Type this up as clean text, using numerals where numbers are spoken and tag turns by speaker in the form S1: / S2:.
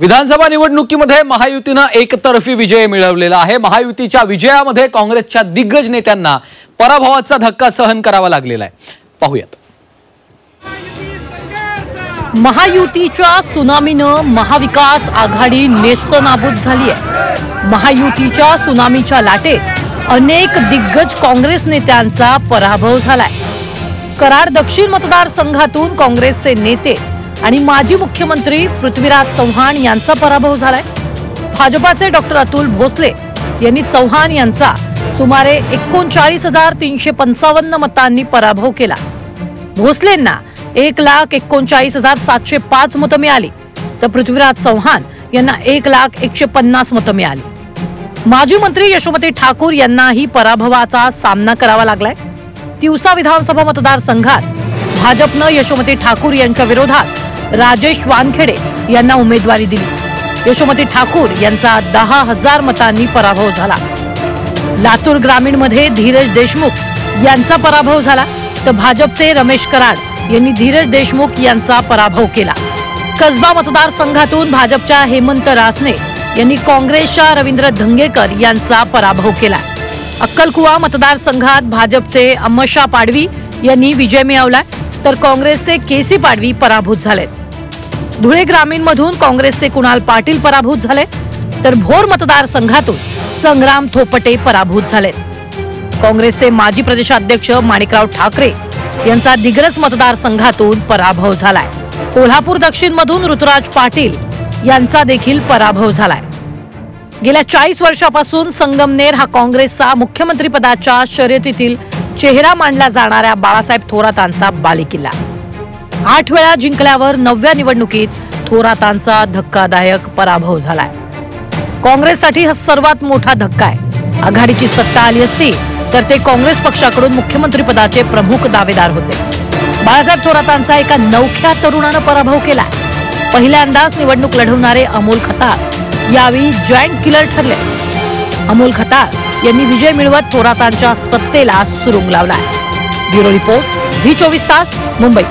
S1: विधानसभा निवडणुकीमध्ये महायुतीने एकतर्फी विजय मिळवलेला आहे। महायुतीच्या विजयामध्ये काँग्रेसच्या दिग्गज नेत्यांना पराभवाचा धक्का सहन करावा लागलेला आहे। पाहूयात।
S2: महायुतीच्या सुनामीनं महाविकास आघाडी नेस्तनाबूत झाली आहे। महायुतीच्या सुनामीच्या लाटेत अनेक दिग्गज काँग्रेस नेत्यांचा पराभव झालाय। कराड दक्षिण मतदारसंघातून काँग्रेसचे नेते आणि माजी मुख्यमंत्री पृथ्वीराज चव्हाण यांचा पराभव झालाय। भाजपाचे डॉक्टर अतुल भोसले यांनी चव्हाण यांचा सुमारे 39,355 मतांनी पराभव केला। भोसलेंना 1,39,705 मतं मिळाली तर पृथ्वीराज चव्हाण यांना 1,01,50 मतं मिळाली। माजी मंत्री यशोमती ठाकूर यांनाही पराभवाचा सामना करावा लागलाय। तिवसा विधानसभा मतदारसंघात भाजपनं यशोमती ठाकूर यांच्या विरोधात राजेश वानखेडे यांना उमेदवारी दिली। यशोमती ठाकूर यांचा 10,000 मतांनी पराभव झाला। लातूर ग्रामीण मध्ये धीरज देशमुख यांचा पराभव झाला तर भाजपचे रमेश कराड यांनी धीरज देशमुख यांचा पराभव केला। कसबा मतदारसंघातून भाजपच्या हेमंत रासने यांनी काँग्रेसच्या रवींद्र धंगेकर यांचा पराभव केला। अक्कलकुवा मतदारसंघात भाजपचे अम्मशा पाडवी यांनी विजय मिळवला तर काँग्रेसचे केसी पाडवी पराभूत झाले। धुळे ग्रामीण मधून काँग्रेसचे कुणाल पाटील पराभूत झाले तर भोर मतदारसंघातून संग्राम थोपटे पराभूत झाले। काँग्रेसचे माजी प्रदेशाध्यक्ष माणिकराव ठाकरे यांचा दिग्रस मतदारसंघातून पराभव झालाय। कोल्हापूर दक्षिण मधून ऋतुराज पाटील यांचा देखील पराभव झालाय। गेल्या 40 वर्षापासून संगमनेर हा काँग्रेसचा मुख्यमंत्रीपदाच्या शर्यतीतील चेहरा मानला जाणाऱ्या बाळासाहेब थोरातांचा बालेकिल्ला 8 वेळा जिंकल्यावर 9व्या निवडणुकीत थोरातांचा धक्कादायक पराभव झालाय। काँग्रेससाठी हा सर्वात मोठा धक्का आहे। आघाडीची सत्ता आली असती तर ते काँग्रेस पक्षाकडून मुख्यमंत्रीपदाचे प्रमुख दावेदार होते। बाळासाहेब थोरातांचा एका नवख्या तरुणानं पराभव केला। पहिल्यांदाच निवडणूक लढवणारे अमोल खताळ यावेळी जॉईंट किलर ठरले। अमोल खताळ यांनी विजय मिळवत थोरातांच्या सत्तेला सुरुंग लावलाय। ब्युरो रिपोर्ट झी 24 तास मुंबई।